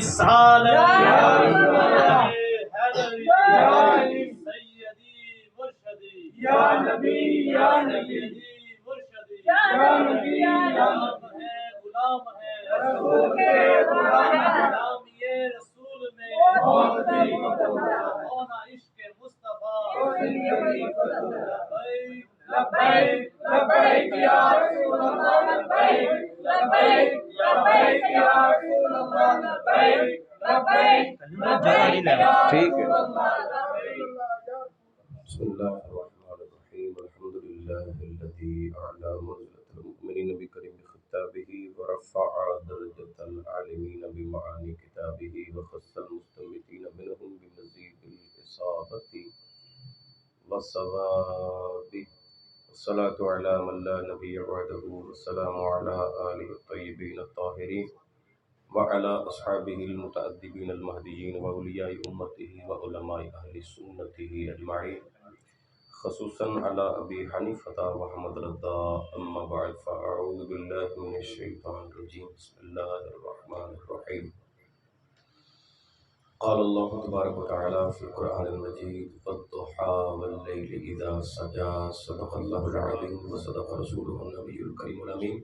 سال سیدی مرشدی یا نبی یا سیدی مرشدی یا نبی یا غلام ہے رسول کے غلام غلامی رسول میں ہونا عشق مصطفیٰ لبیک لبیک یا رسول اللہ لبیک لبیک لبیک یا رسول اللہ لبیک لبیک لبیک یا رسول اللہ بسم اللہ الرحمن الرحیم الحمد للہ الذی اعلی منزلۃ المؤمنین بکریم خطابہ ورفع درجۃ العالمین بمعانی کتابہ وخص المستمتین منهم بمزید الاصابۃ والصواب والصلاة علی من لا نبی بعدہ والسلام علی آلہ الطیبین الطاہرین وعلى أصحابه المتأدبين المهديين وأولياء أمته وعلماء أهل سنته أجمعين خصوصا على أبي حنيفة وأحمد رضا أما بعد فأعوذ بالله من الشيطان الرجيم بسم الله الرحمن الرحيم قال الله تبارك وتعالى في القرآن المجيد والضحى والليل إذا سجى صدق الله العظيم وصدق رسوله النبي الكريم الأمين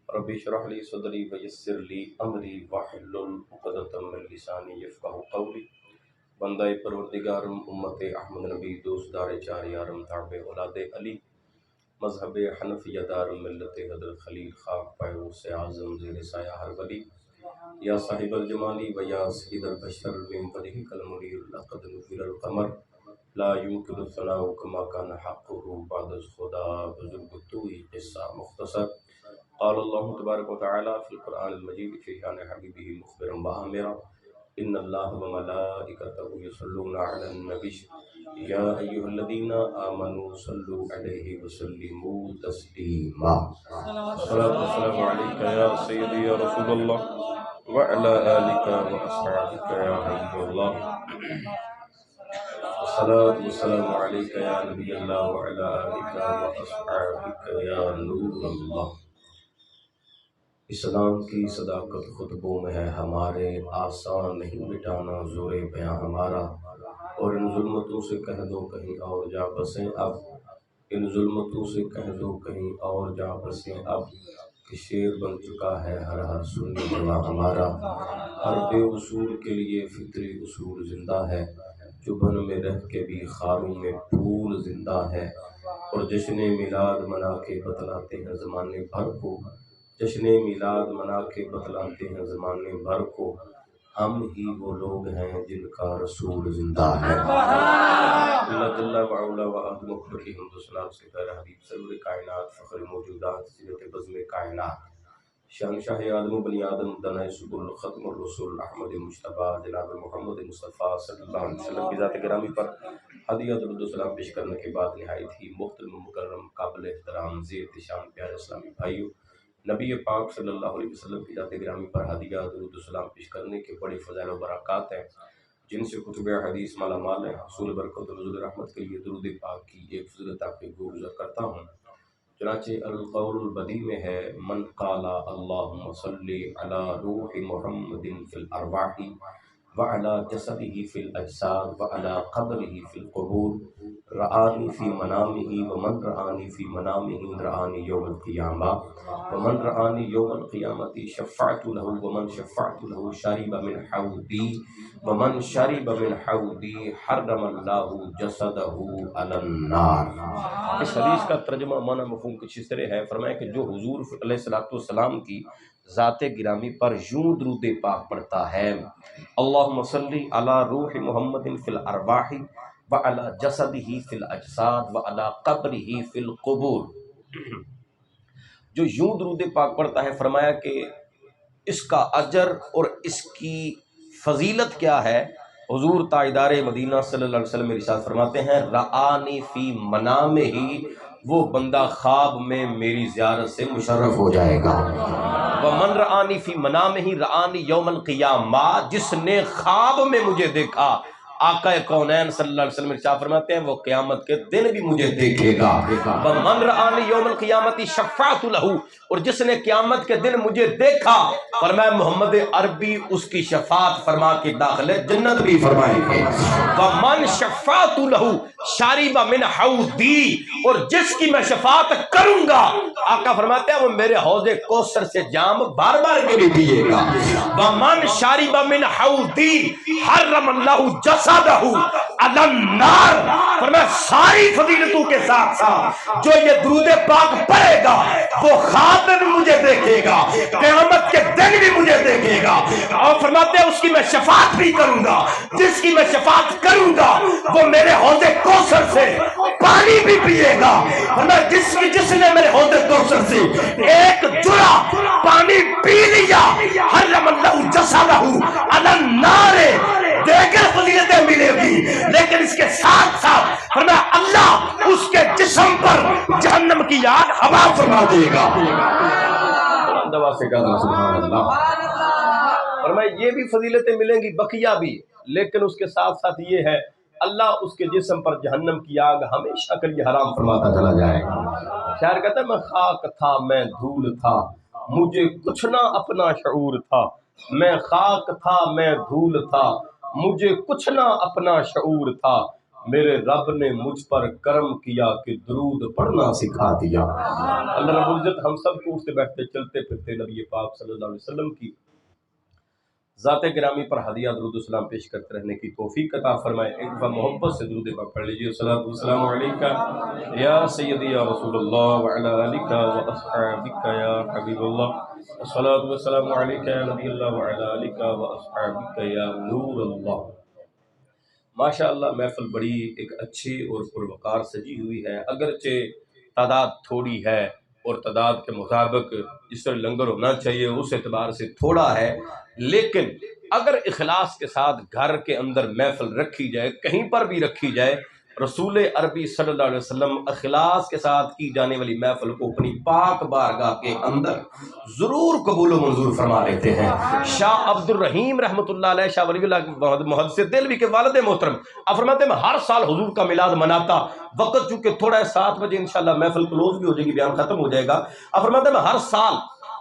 رب اشرح لي صدري ويسر لي امری واحلل عقدۃ من لسانی یفقهوا قولی بندہ پروردگارم امت احمد نبی دوست دار چار یارم تابع اولاد علی مذہب حنفیہ دارم ملت حضرت خلیل خاک پائے سے اعظم زیر سایہ ہر ولی یا صاحب الجمالی و یا سید البشر من وجہ کالمنیر لقد نفر القمر لا يمكن الثناء كما كان حقه بعد خدا بزرگ توئی قصہ مختصر قال اللہ تبارک وتعالی فی القرآن المجید فی شان حبیبہ مخبرا وآمرا ان اللہ وملائکتہ یصلون علی النبی یا ایہا الذین آمنوا صلوا علیہ وسلموا تسلیما الصلاة والسلام علیک یا سیدی یا رسول اللہ وعلی آلک واصحابک یا حبیب اللہ الصلاة والسلام علیک یا نبی اللہ وعلی آلک واصحابک یا نور اللہ۔ اسلام کی صداقت خطبوں میں ہے ہمارے، آسان نہیں مٹانا زور بیاں ہمارا، اور ان ظلمتوں سے کہہ دو کہیں اور جا بسیں اب، ان ظلمتوں سے کہہ دو کہیں اور جا بسیں اب، کہ شیر بن چکا ہے ہر ہر سنی جوان ہمارا، ہر بے اصول کے لیے فطری اصول زندہ ہے، چبھن میں رہ کے بھی خاروں میں پھول زندہ ہے، اور جشن میلاد منا کے بتلاتے ہیں زمانے بھر کو، جشن میلاد منا کے بتلاتے ہیں زمانے بھر کو، ہم ہی وہ لوگ ہیں جن کا رسول زندہ ہے۔ اللہ جل وعلا وعد مقبر کی حمد و ثنا سے پیر حبیب سرور کائنات فخر موجودات سیرت بزم کائنات شہنشاہ آدم و بنی آدم دنہ سبل ختم الرسول احمد مجتبیٰ جناب محمد مصطفیٰ صلی اللہ علیہ وسلم کی ذات گرامی پر ہدیہ درود و سلام پیش کرنے کے بعد نہایت ہی محترم مکرم قابل احترام زیر احتشام پیارے اسلامی بھائیوں، نبی پاک صلی اللہ علیہ وسلم کی ذات گرامی پر ہدیہ درود و سلام پیش کرنے کے بڑے فضائل و برکات ہیں جن سے کتب حدیث مالا مال ہے۔ حصول برکت و نزول رحمت کے لیے درود پاک کی ایک فضیلت آپ کے گزر کرتا ہوں۔ چنانچہ القول البدیع میں ہے من قال اللہم صلی علی روح محمد فی الارواح وعلی جسدہ فی الاجساد وعلی قبرہ فی القبور رآنی فی منامہ ومن رآنی فی منامہ رآنی یوم القیامہ ومن رآنی یوم القیامت شفعت لہ ومن شفعت لہ شرب من حوضی ومن شرب من حوضی حرم اللہ جسدہ علی النار۔ اس حدیث کا ترجمہ معنی مفہوم کچھ اس طرح ہے، فرمایا کہ جو حضور علیہ السلام کی ذات گرامی پر یوں درود پاک پڑھتا ہے اللہم صلی علی روح محمد فی الارواح وعلی جسدہ فی الاجساد وعلی قبرہ فی القبور، جو یوں درود پاک پڑھتا ہے فرمایا کہ اس کا اجر اور اس کی فضیلت کیا ہے۔ حضور تاجدار مدینہ صلی اللہ علیہ وسلم ارشاد فرماتے ہیں رآنی فی منامہ ہی، وہ بندہ خواب میں میری زیارت سے مشرف ہو جائے گا، ومن رآنی فی منامہ ہی رآنی یوم القیامہ، جس نے خواب میں مجھے دیکھا آقا کونین صلی اللہ علیہ وسلم ارشاد فرماتے ہیں وہ قیامت کے دن بھی مجھے دیکھے گا. وَمَنْ رَآنِي يَوْمَ الْقِيَامَةِ شَفَّعْتُ لَهُ، اور جس نے قیامت کے دن مجھے دیکھا فرمایا محمد عربی اس کی شفاعت فرما کے داخل جنت بھی فرمائیں گے. وَمَنْ شَفَّعْتُ لَهُ شَارِبَ مِنْ حَوْضِي، اور جس کی میں شفاعت کروں گا آقا فرماتے ہیں وہ میرے حوض کوثر سے جام بار بار کے بھی پیے گا. وَمَنْ شَارِبَ مِنْ حَوْضِي حَرَّمَ اللَّهُ جَسَدَهُ عَلَى النَّارِ. فرمایا ساری فضیلتوں کے ساتھ ساتھ جو یہ درود پاک پڑھے گا وہ خاتم مجھے دیکھے گا، قیامت کے دن بھی مجھے دیکھے گا. اور فرماتے ہیں اس کی میں شفاعت بھی کروں گا، جس کی میں شفاعت کروں گا وہ میرے حوض کوثر سے پانی بھی پیے گا. فرمایا جس نے میرے حوض کوثر سے ایک جرعہ پانی پی لیا حرم اللہ جسدہ علی النار، دیگر فضیلتیں ملے گی لیکن اس کے ساتھ ساتھ فرمایا اللہ اس کے جسم پر جہنم کی آگ ہوا فرما دے گا. دوا سے کہنا سبحان اللہ. فرمایا یہ بھی فضیلتیں ملیں گی بقیہ بھی، لیکن اس کے ساتھ ساتھ یہ ہے اللہ اس کے جسم پر جہنم کی آگ ہمیشہ کے لیے حرام فرماتا چلا جائے گا. شاعر کہتا ہے میں خاک تھا میں دھول تھا مجھے کچھ نہ اپنا شعور تھا، میں خاک تھا میں دھول تھا مجھے کچھ نہ اپنا شعور تھا، میرے رب نے مجھ پر کرم کیا کہ درود پڑھنا سکھا دیا. اللہ رب العزت ہم سب کو اٹھتے بیٹھتے چلتے پھرتے نبی پاک صلی اللہ علیہ وسلم کی ذات گرامی پر ہدیہ درود و سلام پیش کرتے رہنے کی توفیق عطا فرمائے. ایک دفعہ محبت سے درود پاک پڑھ لیجیے. الصلوۃ والسلام علیکہ یا سیدی یا رسول اللہ وعلی آلک و اصحابک یا حبیب اللہ. الصلوۃ والسلام علیکہ یا نبی اللہ وعلی آلک و اصحابک یا نور اللہ. ماشاء اللہ محفل بڑی ایک اچھی اور پروقار سجی ہوئی ہے، اگرچہ تعداد تھوڑی ہے اور تعداد کے مطابق جس طرح لنگر ہونا چاہیے اس اعتبار سے تھوڑا ہے، لیکن اگر اخلاص کے ساتھ گھر کے اندر محفل رکھی جائے، کہیں پر بھی رکھی جائے، رسول عربی صلی اللہ علیہ وسلم اخلاص کے ساتھ کی جانے والی محفل کو اپنی پاک بارگاہ کے اندر ضرور قبول و منظور فرما لیتے ہیں. شاہ عبد الرحیم رحمۃ اللہ علیہ، شاہ ولی اللہ محدث دہلوی کے والد محترم فرماتے ہیں میں ہر سال حضور کا میلاد مناتا، وقت چونکہ تھوڑا ہے 7 بجے انشاءاللہ محفل کلوز بھی ہو جائے گی، بیان ختم ہو جائے گا. فرماتے ہیں میں ہر سال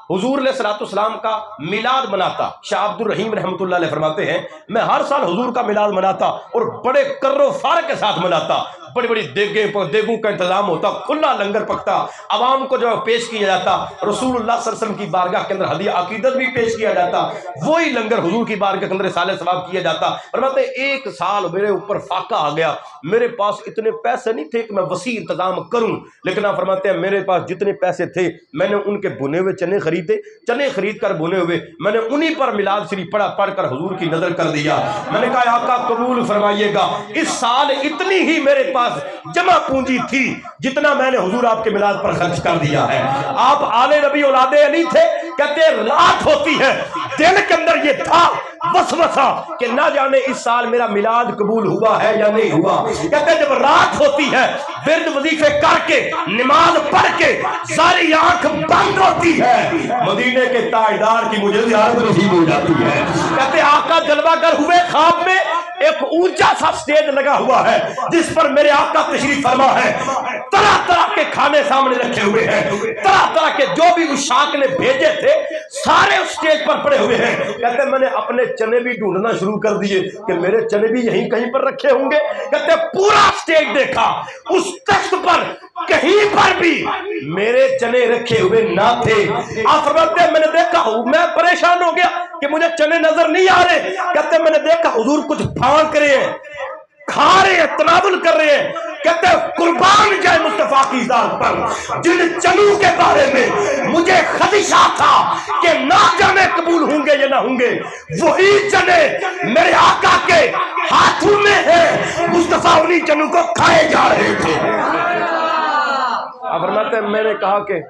حضور علیہ الصلوۃ والسلام کا میلاد مناتا. شاہ عبد الرحیم رحمۃ اللہ علیہ فرماتے ہیں میں ہر سال حضور کا میلاد مناتا اور بڑے کر و فار کے ساتھ مناتا، بڑی بڑی دیگوں کا انتظام ہوتا، کھلا لنگر پکتا، عوام کو جو پیش کیا جاتا، رسول اللہ صلی اللہ علیہ وسلم کی بارگاہ کے اندر ہدیہ عقیدت بھی پیش کیا جاتا، وہی لنگر حضور کی بارگاہ کے اندر سال ثواب کیا جاتا. فرماتے ہیں ایک سال میرے اوپر فاقہ آ گیا، میرے پاس اتنے پیسے نہیں تھے کہ میں وسیع انتظام کروں، لیکن آپ فرماتے ہیں میرے پاس جتنے پیسے تھے میں نے ان کے بنے ہوئے چنے خرید کر بنے ہوئے میں نے انہی پر میلاد شریف پڑھ کر حضور کی نظر کر دیا. میں نے کہا آقا قبول فرمائیے گا، اس سال اتنی ہی میرے پاس جمع پونجی تھی جتنا میں نے حضور آپ کے میلاد پر خرچ کر دیا ہے. آپ آل نبی اولاد علی تھے، کہتے رات ہوتی ہے دل کے اندر یہ تھا وسوسہ کہ نہ جانے اس سال میرا میلاد قبول ہوا ہے یا نہیں ہوا. کہتے جب رات ہوتی ہے ورد وظیفے کر کے نماز پڑھ کے ساری آنکھ بند ہوتی ہے، مدینے کے تاجدار کی مجھے زیارت نصیب ہو جاتی ہے. کہتے آقا جلوہ گر ہوئے، خواب میں ایک اونچا سا سٹیج لگا ہوا ہے جس پر میرے آقا تشریف فرما ہے، طرح طرح کے کھانے سامنے رکھے ہوئے ہیں، طرح طرح کے جو بھی عشاق نے بھیجے تھے سارے اس سٹیج پر پڑے ہوئے ہیں. کہتے میں نے اپنے چنے بھی ڈھونڈنا شروع کر دیے کہ میرے چنے بھی یہیں کہیں پر رکھے ہوں گے. کہتے پورا سٹیج دیکھا، اس تخت پر کہیں پر بھی میرے چنے رکھے ہوئے نہ تھے. آپ فرماتے ہیں میں نے دیکھا، میں پریشان ہو گیا کہ مجھے چنے نظر نہیں آ رہے. کہتے میں نے دیکھا حضور کچھ پھانک رہے ہیں، کھا رہے ہیں، تناول کر رہے ہیں. کہتے قربان جائے مصطفیٰ کی ذات پر جن چنوں کے بارے میں مجھے خدشہ تھا کہ نہ جانے قبول ہوں گے یا نہ ہوں گے، وہی چنے میرے آقا کے ہاتھوں میں ہیں، مصطفیٰ انہی چنوں کو کھائے جا رہے تھے. فرماتے ہیں میں نے کہا کہ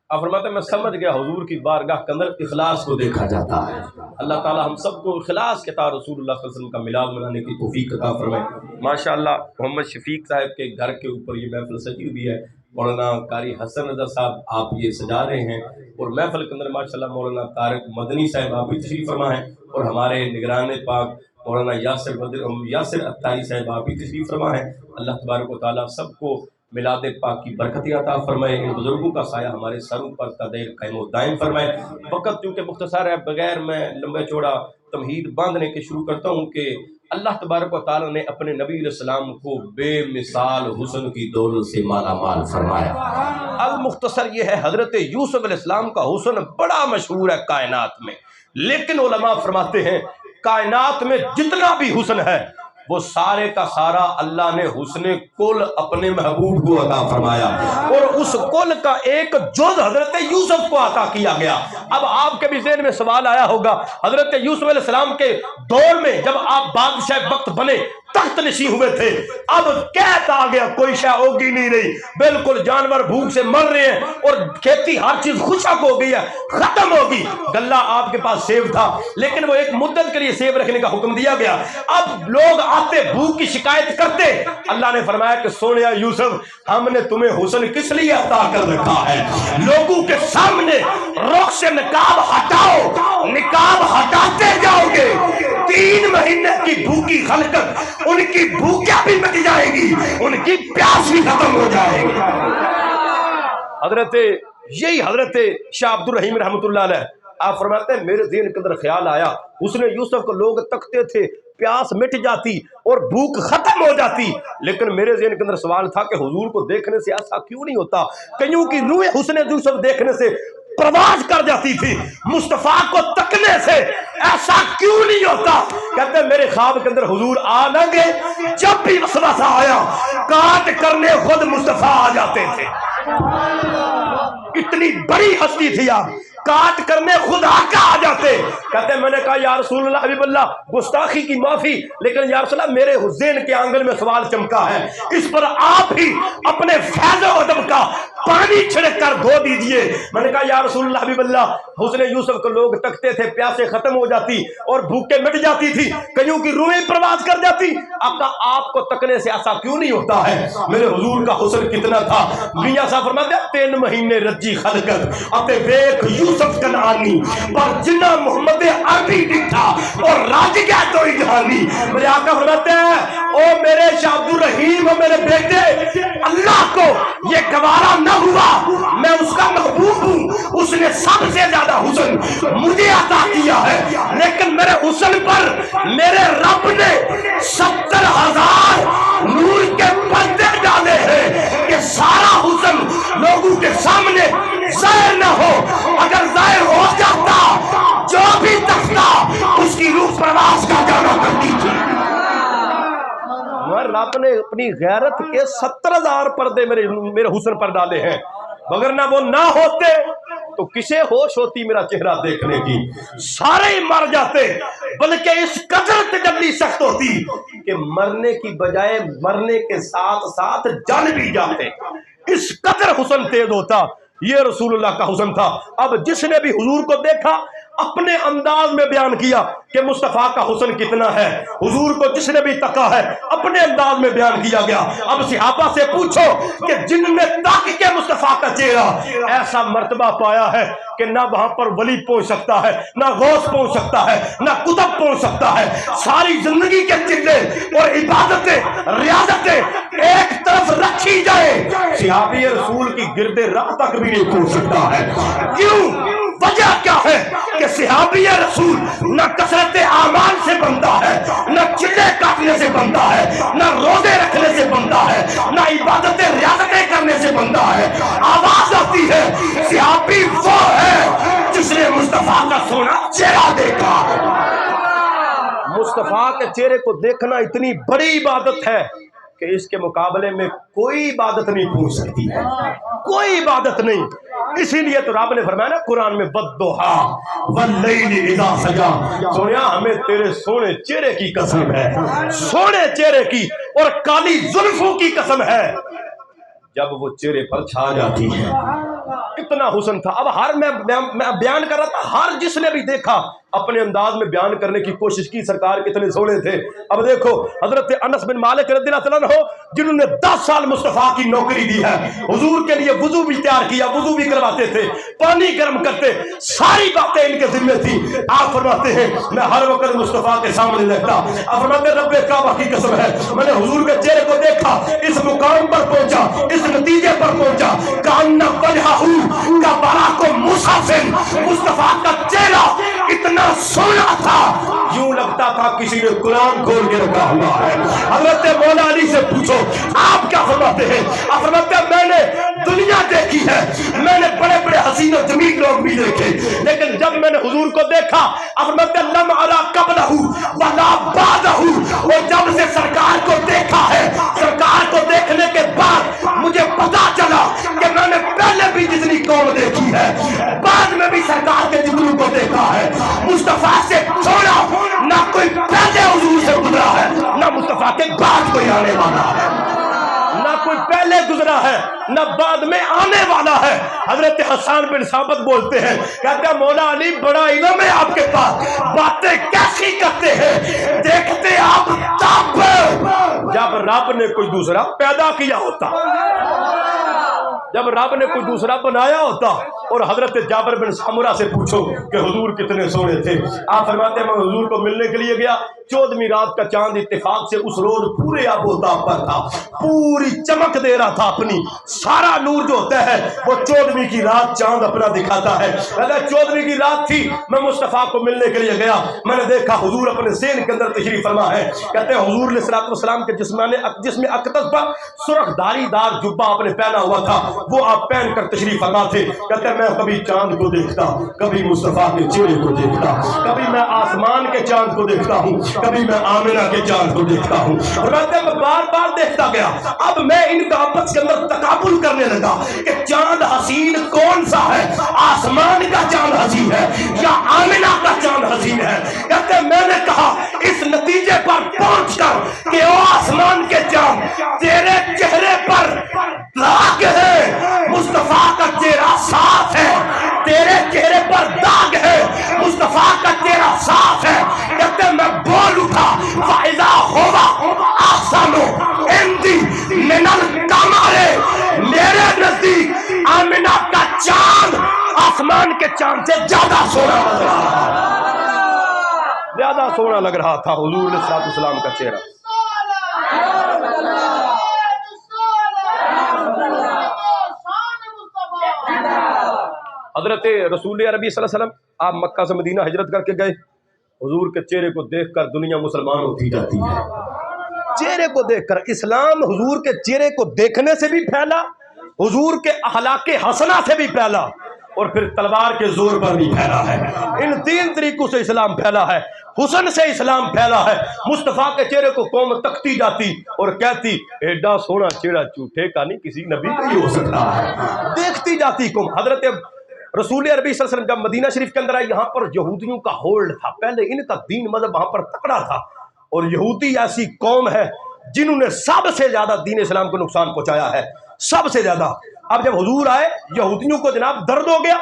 آپ فرماتے ہیں میں سمجھ گیا حضور کی بارگاہ کے اندر اخلاص کو دیکھا جاتا ہے۔ اللہ تعالی ہم سب کو اخلاص کے ساتھ رسول اللہ صلی اللہ علیہ وسلم کا میلاد منانے کی توفیق عطا فرمائے۔ ماشاءاللہ محمد شفیق صاحب کے گھر کے اوپر یہ محفل سجی ہوئی ہے، مولانا قاری حسن رضا صاحب آپ یہ سجا رہے ہیں، اور محفل کے اندر ماشاءاللہ مولانا طارق مدنی صاحب آپ بھی تشریف فرما ہیں، اور ہمارے نگران پاک مولانا یاسر اتاری صاحب آپ بھی تشریف فرما ہیں۔ اللہ تبارک و تعالیٰ سب کو میلاد پاک کی برکت عطا فرمائے، ان بزرگوں کا سایہ ہمارے سروں پر تدیر قائم و دائم فرمائے۔ وقت چونکہ مختصر ہے، بغیر میں لمبے چوڑا تمہید باندھنے کے شروع کرتا ہوں کہ اللہ تبارک و تعالیٰ نے اپنے نبی علیہ السلام کو بے مثال حسن کی دولت سے مالا مال فرمایا۔ المختصر یہ ہے، حضرت یوسف علیہ السلام کا حسن بڑا مشہور ہے کائنات میں، لیکن علماء فرماتے ہیں کائنات میں جتنا بھی حسن ہے وہ سارے کا سارا اللہ نے حسن کل اپنے محبوب کو عطا فرمایا، اور اس کل کا ایک جز حضرت یوسف کو عطا کیا گیا۔ اب آپ کے بھی ذہن میں سوال آیا ہوگا، حضرت یوسف علیہ السلام کے دور میں جب آپ بادشاہ وقت بنے، تخت نشین ہوئے تھے، اب قحط آ گیا، کوئی شے ہوگی نہیں رہی، بالکل جانور بھوک سے مر رہے ہیں، اور کھیتی ہر چیز خشک ہو گئی ہے، ختم ہوگی۔ غلہ آپ کے پاس سیب تھا، لیکن وہ ایک مدت کے لیے سیب رکھنے کا حکم دیا گیا۔ اب لوگ آتے بھوک کی شکایت کرتے، اللہ نے فرمایا کہ سونیا یوسف، ہم نے تمہیں حسن کس لیے عطا کر رکھا ہے، لوگوں کے سامنے رخ سے نقاب ہٹاؤ، نقاب ہٹاتے جاؤ گے، 3 مہینے کی بھوکی خلقت، ان کی بھوکیاں بھی مٹ جائے گی، ان کی پیاس بھی ختم ہو جائے گی۔ حضرت شاہ عبد الرحیم رحمۃ اللہ علیہ آپ فرماتے ہیں میرے ذہن کے اندر خیال آیا، حسن یوسف کو لوگ تکتے تھے، پیاس مٹ جاتی اور بھوک ختم ہو جاتی، لیکن میرے ذہن کے اندر سوال تھا کہ حضور کو دیکھنے سے ایسا کیوں نہیں ہوتا، کئیوں کی روح حسن یوسف دیکھنے سے پرواز کر جاتی تھی، مصطفیٰ کو تکنے سے ایسا کیوں نہیں ہوتا؟ کہتے ہیں میرے خواب کے اندر حضور آ نہ گئے، جب بھی وسوسہ آیا کاٹ کرنے خود مصطفیٰ آ جاتے تھے۔ اتنی بڑی ہستی تھی آپ، کاٹ کرنے خود آقا آ جاتے۔ کہتے ہیں میں نے کہا یا رسول اللہ حبیب اللہ گستاخی کی معافی، لیکن یا رسول اللہ میرے ذہن کے آنگن میں سوال چمکا ہے، اس پر آپ ہی اپنے فیض و ادب کا پانی چھڑک کر دھو دیجئے۔ میں نے کہا یا رسول اللہ حبیب اللہ حسن یوسف کو لوگ تکتے تھے، پیاسے ختم ہو جاتی اور بھوکے مٹ جاتی تھی، کئیوں کی روحیں پرواز کر جاتی، آقا آپ کو تکنے سے ایسا کیوں نہیں ہوتا ہے؟ میرے حضور کا حسن کتنا تھا، میاں صاحب فرماتے ہیں 3 مہینے رجی خلقت اتے ویکھ یوسف کنعانی پر جنہ محمد عربی ڈٹھا اور راج گیا تو جہانی۔ میرے آقا فرماتے ہیں او میرے شاہ عبد الرحیم، میرے بیٹے، اللہ کو یہ گوارا نہ ہوا، میں اس کا محبوب ہوں، اس نے سب سے زیادہ حسن مجھے عطا کیا ہے، لیکن میرے حسن پر میرے رب نے 70,000 نور کے پردے ڈالے ہیں کہ سارا حسن لوگوں کے سامنے ظاہر نہ ہو، اگر ظاہر ہو جاتا جو بھی تختا اس کی روح پرواز کا جانا کرتی تھی۔ رب نے اپنی غیرت کے 70,000 پردے میرے حسن پر ڈالے ہیں، مگر نہ وہ نہ ہوتے تو کسے ہوش ہوتی میرا چہرہ دیکھنے کی، سارے ہی مر جاتے، بلکہ اس قدر تجلی سخت ہوتی کہ مرنے کی بجائے مرنے کے ساتھ ساتھ جل بھی جاتے، اس قدر حسن تیز ہوتا۔ یہ رسول اللہ کا حسن تھا۔ اب جس نے بھی حضور کو دیکھا اپنے انداز میں بیان کیا کہ مصطفیٰ کا حسن کتنا ہے، حضور کو جس نے بھی تکا ہے اپنے انداز میں بیان کیا گیا۔ اب صحابہ سے پوچھو کہ جن نے تاک کے مصطفیٰ کا چہرہ ایسا مرتبہ پایا ہے کہ نہ وہاں پر ولی پہنچ سکتا ہے، نہ غوث پہنچ سکتا ہے، نہ قطب پہنچ سکتا ہے، ساری زندگی کے چلے اور عبادتیں ریاضتیں ایک طرف رکھی جائے، صحابی رسول کی گرد راہ تک بھی نہیں پہنچ سکتا ہے۔ کیوں؟ وجہ کیا ہے کہ صحابی رسول نہ کثرت اعمال سے بنتا ہے، نہ چلے کاٹنے سے بنتا ہے، نہ روزے رکھنے سے بنتا ہے، نہ عبادتیں ریاضتیں کرنے سے بنتا ہے۔ آواز آتی ہے صحابی وہ ہے جس نے مصطفیٰ کا سونا چہرہ دیکھا۔ مصطفیٰ کے چہرے کو دیکھنا اتنی بڑی عبادت ہے کہ اس کے مقابلے میں کوئی عبادت نہیں پہنچ سکتی ہے، کوئی عبادت نہیں۔ اسی لیے تو رب نے فرمایا نا قرآن میں وَالضُّحَىٰ وَاللَّيْلِ إِذَا سَجَىٰ، سونیا ہمیں تیرے سونے چہرے کی قسم ہے، سونے چہرے کی اور کالی زلفوں کی قسم ہے، جب وہ چہرے پر چھا جاتی ہے اتنا حسن تھا. اب ہر میں بیان کر رہا تھا, ہر جس نے بھی دیکھا اپنے انداز میں بیان کرنے کی کوشش کی سرکار کتنے سونے تھے. اب دیکھو حضرت انس بن مالک رضی اللہ تعالیٰ عنہ جنہوں نے 10 سال مصطفیٰ کی نوکری دی ہے, حضور کے لیے وضو بھی تیار کیا, وضو بھی کرواتے تھے, پانی گرم کرتے, ساری باتیں ان کے ذمہ تھی. آپ فرماتے ہیں میں ہر وقت مصطفیٰ کے سامنے رہتا. آپ فرماتے ہیں رب کعبہ کی قسم ہے میں نے حضور کے چہرے کو دیکھا, اس مقام پر پہنچا, اس نتیجے پر پہنچا, کان وجہہ کا براق مسافر, مصطفیٰ کا چہرہ اتنا سونا تھا یوں لگتا تھا کسی نے قرآن کھول کے رکھا ہوا ہے. حضرت مولا علی سے پوچھو آپ کیا فرماتے ہیں؟ آپ فرماتے ہیں میں نے دنیا دیکھی ہے, میں نے بڑے بڑے حسین و جمیل لوگ بھی دیکھے, لیکن جب میں نے حضور کو دیکھا آپ فرماتے ہیں لم ارا قبلہ ولا بعدہ, اور جب سے سرکار کو دیکھا ہے, سرکار کو دیکھنے کے بعد مجھے پتا چلا کہ میں نے پہلے بھی جتنی قوم دیکھی ہے, بعد میں بھی سرکار کے جتنوں کو دیکھا ہے, مصطفیٰ سے چھوڑا نہ کوئی پہلے حضور سے گزرا ہے, نہ مصطفیٰ کے بعد کوئی آنے والا ہے, نہ کوئی پہلے گزرا ہے نہ بعد میں آنے والا ہے. حضرت حسان بن ثابت بولتے ہیں, کہتے ہیں مولا علی بڑا علم ہے آپ کے پاس, باتیں کیسی کرتے ہیں, دیکھتے آپ تب جب رب نے کوئی دوسرا پیدا کیا ہوتا, جب رب نے کوئی دوسرا بنایا ہوتا. اور حضرت جابر بن سمرہ سے پوچھو کہ حضور کتنے سونے تھے. آپ فرماتے ہیں میں حضور کو ملنے کے لیے گیا, 14ویں رات کا چاند اتفاق سے اس روز پورے آبوتاب پر تھا, پوری چمک دے رہا تھا اپنی, سارا نور جو ہوتا ہے وہ 14ویں کی رات چاند اپنا دکھاتا ہے. 14ویں کی رات تھی, میں مصطفیٰ کو ملنے کے لیے گیا, میں نے دیکھا حضور اپنے ذہن کے اندر تشریف فرما ہے. کہتے ہیں حضور علیہ الصلوۃ والسلام کے جسم اقدس پر سرخ داری دار جبہ آپ نے پہنا ہوا تھا, وہ آپ پہن کر تشریف فرما تھے. کہتے ہیں میں کبھی چاند کو دیکھتا, کبھی مصطفیٰ کے چہرے کو دیکھتا, کبھی میں آسمان کے چاند کو دیکھتا ہوں, کبھی میں آمنہ کے چاند کو دیکھتا ہوں. اور کہتے ہیں میں بار بار دیکھتا گیا. اب میں ان کا آپس کے اندر تقابل کرنے لگا کہ چاند حسین کون سا ہے, آسمان کا چاند حسین ہے یا آمنہ کا چاند حسین ہے. کہتے ہیں میں نے کہا اس نتیجے پر پہنچ کر کہ او آسمان کے چاند تیرے چہرے پر داغ ہے, مصطفیٰ کا چہرہ صاف ہے, تیرے چہرے پر داغ ہے, مصطفیٰ کا چہرہ صاف ہے. کہتے ہیں میں بول اٹھا فائدہ ہوگا آسانو اندی من القمر, میرے نزدیک آمنہ کا چاند آسمان کے چاند سے زیادہ سونا لگ رہا تھا, زیادہ سونا لگ رہا تھا حضور علیہ الصلوۃ والسلام کا چہرہ. حضرت رسول عربی صلی اللہ علیہ وسلم آپ مکہ سے مدینہ ہجرت کر کے گئے, حضور کے چہرے کو دیکھ کر دنیا مسلمان ہوتی جاتی ہے. چہرے کو دیکھ کر اسلام حضور کے چہرے کو دیکھنے سے بھی پھیلا, حضور کے اخلاق حسنہ سے بھی پھیلا, اور پھر تلوار کے زور پر بھی پھیلا ہے. ان 3 طریقوں سے اسلام پھیلا ہے. حسن سے اسلام پھیلا ہے, مصطفیٰ کے چہرے کو قوم تکتی جاتی اور کہتی ایڈا سونا چہرہ جھوٹے کا نہیں کسی نبی کا ہی ہو سکتا ہے, دیکھتی جاتی قوم. حضرت رسول عربی صلی اللہ علیہ وسلم جب مدینہ شریف کے اندر آئے, یہاں پر یہودیوں کا ہولڈ تھا, پہلے ان کا دین مذہب وہاں پر تکڑا تھا, اور یہودی ایسی قوم ہے جنہوں نے سب سے زیادہ دین اسلام کو نقصان پہنچایا ہے, سب سے زیادہ. اب جب حضور آئے یہودیوں کو جناب درد ہو گیا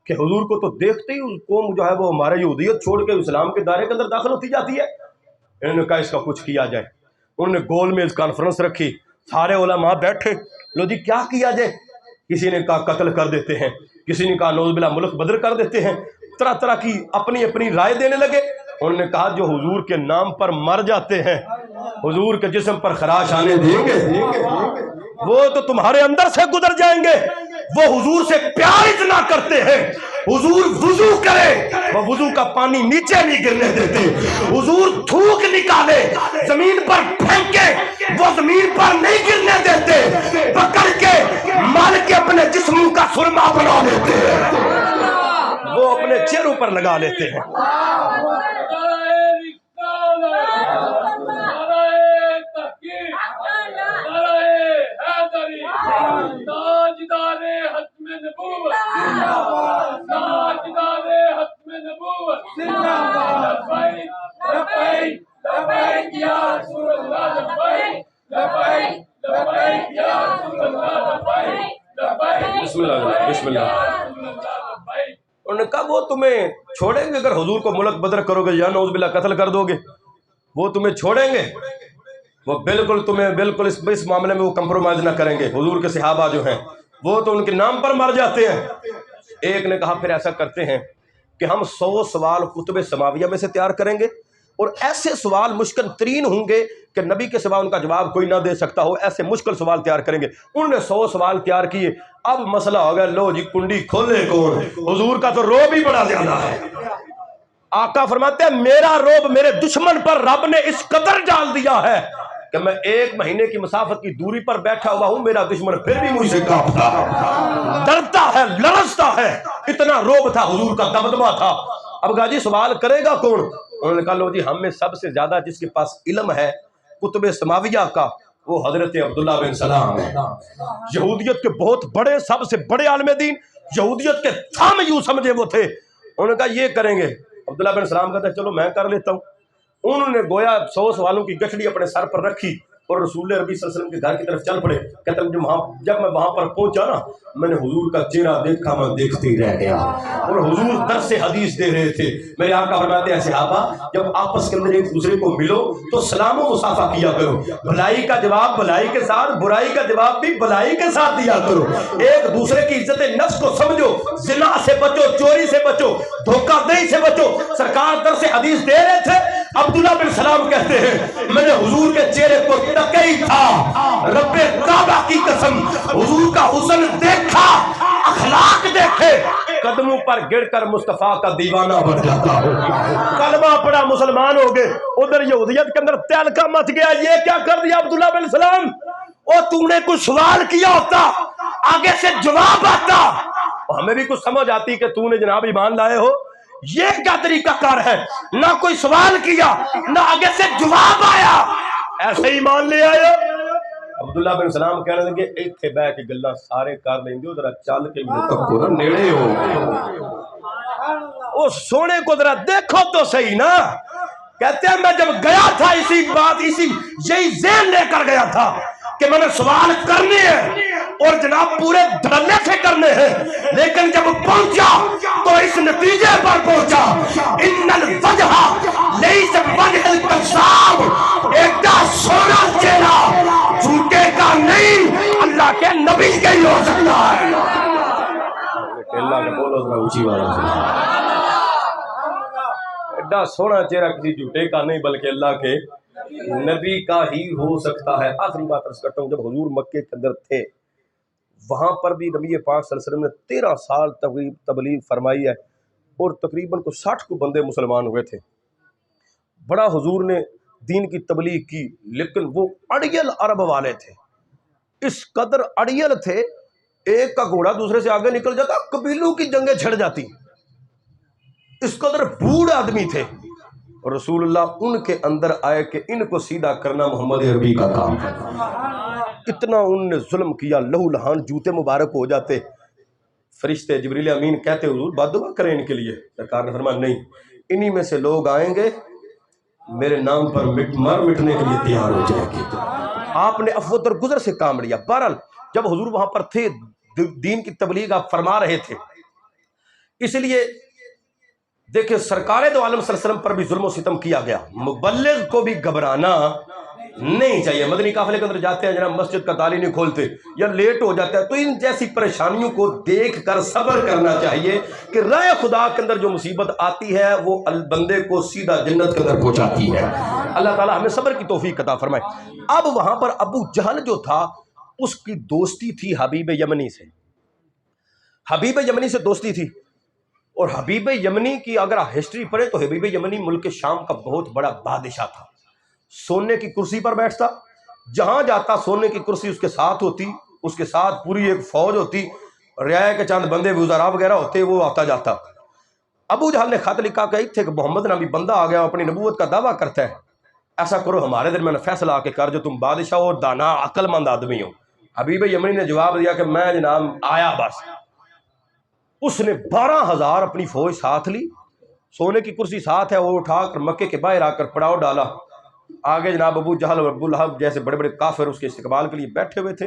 کہ حضور کو تو دیکھتے ہی قوم جو ہے وہ ہمارے یہودیت چھوڑ کے اسلام کے دائرے کے اندر داخل ہوتی جاتی ہے. انہوں نے کہا اس کا کچھ کیا جائے. انہوں نے گول میز کانفرنس رکھی, سارے علماء بیٹھے, لو جی کیا کیا جائے. کسی نے کہا قتل کر دیتے ہیں, کسی نے کہا نعوذ باللہ ملک بدر کر دیتے ہیں, طرح طرح کی اپنی اپنی رائے دینے لگے. انہوں نے کہا جو حضور کے نام پر مر جاتے ہیں, حضور کے جسم پر خراش آنے دیں گے, وہ تو تمہارے اندر سے گزر جائیں گے. وہ حضور سے پیار اتنا کرتے ہیں, حضور وضو کرے وہ وضو کا پانی نیچے نہیں گرنے دیتے, حضور تھوک نکالے زمین پر پھینکے وہ زمین پر نہیں گرنے دیتے, پکڑ کے مال کے اپنے جسموں کا سرما بنا لیتے ہیں, وہ اپنے چہروں پر لگا لیتے ہیں. بسم اللہ بسم اللہ۔ انہوں نے کہا وہ تمہیں چھوڑیں گے اگر حضور کو ملک بدر کرو گے یا نعوذ باللہ قتل کر دو گے، وہ تمہیں چھوڑیں گے؟ وہ بالکل تمہیں بالکل اس معاملے میں وہ کمپرومائز نہ کریں گے۔ حضور کے صحابہ جو ہیں وہ تو ان کے نام پر مر جاتے ہیں۔ ایک نے کہا پھر ایسا کرتے ہیں کہ ہم 100 سوال کتب سماویہ میں سے تیار کریں گے، اور ایسے سوال مشکل ترین ہوں گے کہ نبی کے سوا ان کا جواب کوئی نہ دے سکتا ہو، ایسے مشکل سوال تیار کریں گے۔ انہوں نے 100 سوال تیار کیے۔ اب مسئلہ ہو گیا، لو جی کنڈی کھولے کون؟ حضور کا تو روب ہی بڑا زیادہ ہے۔ آقا فرماتے ہیں میرا روب میرے دشمن پر رب نے اس قدر ڈال دیا ہے کہ میں 1 مہینے کی مسافت کی دوری پر بیٹھا ہوا ہوں، میرا دشمن پھر بھی مجھ سے کانپتا ہے، ڈرتا ہے، لرزتا ہے۔ اتنا روب تھا، حضور کا دبدبہ تھا۔ اب گاجی سوال کرے گا کون؟ انہوں نے کہا لو جی ہم میں سب سے زیادہ جس کے پاس علم ہے کتب سماویہ کا وہ حضرت عبداللہ بن سلام ہے۔ یہودیت کے بہت بڑے، سب سے بڑے عالم دین، یہودیت کے تھام یوں سمجھے وہ تھے۔ انہوں نے کہا یہ کریں گے۔ عبداللہ بن سلام کہتے ہیں چلو میں کر لیتا ہوں۔ انہوں نے گویا 100 سوالوں کی گٹھڑی اپنے سر پر رکھی اور رسول ربی صلی اللہ علیہ وسلم کے گھر کی طرف چل پڑے۔ کہتے ہیں جب میں وہاں پر پہنچا نا میں نے حضور کا چہرہ دیکھا، میں دیکھتے ہی رہ گیا، اور حضور درس حدیث دے رہے تھے۔ میرے آقا فرماتے ہیں صحابہ جب آپس کے اندر ایک دوسرے کو ملو تو سلام و مصافحہ کیا کرو، بھلائی کا جواب بھلائی کے ساتھ، برائی کا جواب بھی بھلائی کے ساتھ دیا کرو، ایک دوسرے کی عزت نفس کو سمجھو، زنا سے بچو، چوری سے بچو، دھوکہ دہی سے بچو۔ سرکار درس حدیث دے رہے تھے، عبداللہ بن سلام کہتے ہیں میں نے حضور کے چہرے کو تکی تھا، رب کعبہ کی قسم حضور کا حسن دیکھا، اخلاق دیکھے، قدموں پر گر کر مصطفیٰ کا دیوانہ بن جاتا ہوں۔ کلمہ پڑا مسلمان ہو گئے، ادھر یہودیت کے اندر تہلکہ مچ گیا۔ یہ کیا کر دیا عبداللہ بن سلام؟ اور تو نے کچھ سوال کیا ہوتا آگے سے جواب آتا، ہمیں بھی کچھ سمجھ آتی کہ تو نے جناب ایمان لائے ہو۔ یہ کیا طریقہ کار ہے؟ نہ کوئی سوال کیا نہ آگے سے جواب آیا، ایسے ہی مان لے آیا۔ عبداللہ بن سلام کہنے لگے ایتھے بہ کے گلاں سارے کر لیں گے، ذرا چل کے تکو نا نیڑے ہو او سونے کو ذرا دیکھو تو صحیح نا۔ کہتے ہیں میں جب گیا تھا یہی ذہن لے کر گیا تھا کہ میں نے سوال کرنے ہیں اور جناب پورے دھڑلے سے کرنے ہیں، لیکن جب پہنچا تو اس نتیجے پر پہنچا ان الوجہ لیس وجہ الکذاب، ایڈا سونا چہرہ جھوٹے کا نہیں، اللہ کے نبی کا ہی ہو سکتا ہے۔ اللہ نے بولو ذرا اونچی آواز سے، ایڈا سونا چہرہ کسی جھوٹے کا نہیں بلکہ اللہ کے نبی کا ہی ہو سکتا ہے۔ آخری بات عرض کرتا ہوں، جب حضور مکے کے اندر تھے وہاں پر بھی نبی پاک صلی اللہ علیہ وسلم نے 13 سال تبلیغ فرمائی ہے، اور تقریباً 60 کو بندے مسلمان ہوئے تھے۔ بڑا حضور نے دین کی تبلیغ کی، لیکن وہ اڑیل عرب والے تھے، اس قدر اڑیل تھے ایک کا گھوڑا دوسرے سے آگے نکل جاتا، قبیلوں کی جنگیں چھڑ جاتی، اس قدر بوڑھ آدمی تھے۔ اور رسول اللہ ان کے اندر آئے کہ ان کو سیدھا کرنا محمد عربی کا کام ہے۔ اتنا ان نے ظلم کیا، لہو لہان جوتے مبارک ہو جاتے۔ فرشتے جبریل امین کہتے حضور بد دعا کریں ان کے لیے، سرکار نے فرمایا نہیں، انہی میں سے لوگ آئیں گے میرے نام پر مٹنے کے لیے تیار ہو جائے گی۔ آپ نے عفو در گزر سے کام لیا۔ بہرحال جب حضور وہاں پر تھے دین کی تبلیغ آپ فرما رہے تھے، اس لیے دیکھیں سرکار دو عالم صلی اللہ علیہ وسلم پر بھی ظلم و ستم کیا گیا۔ مبلغ کو بھی گھبرانا نہیں چاہیے۔ مدنی قافلے کے اندر جاتے ہیں جناب مسجد کا تالی نہیں کھولتے یا لیٹ ہو جاتا ہے تو ان جیسی پریشانیوں کو دیکھ کر صبر کرنا چاہیے کہ راہ خدا کے اندر جو مصیبت آتی ہے وہ بندے کو سیدھا جنت کے اندر پہنچاتی ہے۔ اللہ تعالی ہمیں صبر کی توفیق عطا فرمائے۔ اب وہاں پر ابو جہل جو تھا اس کی دوستی تھی حبیب یمنی سے، حبیب یمنی سے دوستی تھی، اور حبیب یمنی کی اگر ہسٹری پڑھے تو حبیب یمنی ملک شام کا بہت بڑا بادشاہ تھا، سونے کی کرسی پر بیٹھتا، جہاں جاتا سونے کی کرسی اس کے ساتھ ہوتی، اس کے ساتھ پوری ایک فوج ہوتی، رعایا کے چند بندے وزراء وغیرہ ہوتے، وہ آتا جاتا۔ ابو جہل نے خط لکھا کہ تھے کہ محمد نامی بندہ آ گیا اپنی نبوت کا دعویٰ کرتا ہے، ایسا کرو ہمارے درمیان فیصلہ آ کے کر جو تم بادشاہ ہو، دانا عقل مند آدمی ہو۔ حبیب یمنی نے جواب دیا کہ میں جناب آیا بس۔ اس نے 12,000 اپنی فوج ساتھ لی، سونے کی کرسی ساتھ ہے، وہ اٹھا کر مکے کے باہر آ کر پڑاؤ ڈالا۔ آگے جناب ابو جہل اور ابو لہب جیسے بڑے بڑے کافر اس کے استقبال کے لیے بیٹھے ہوئے تھے۔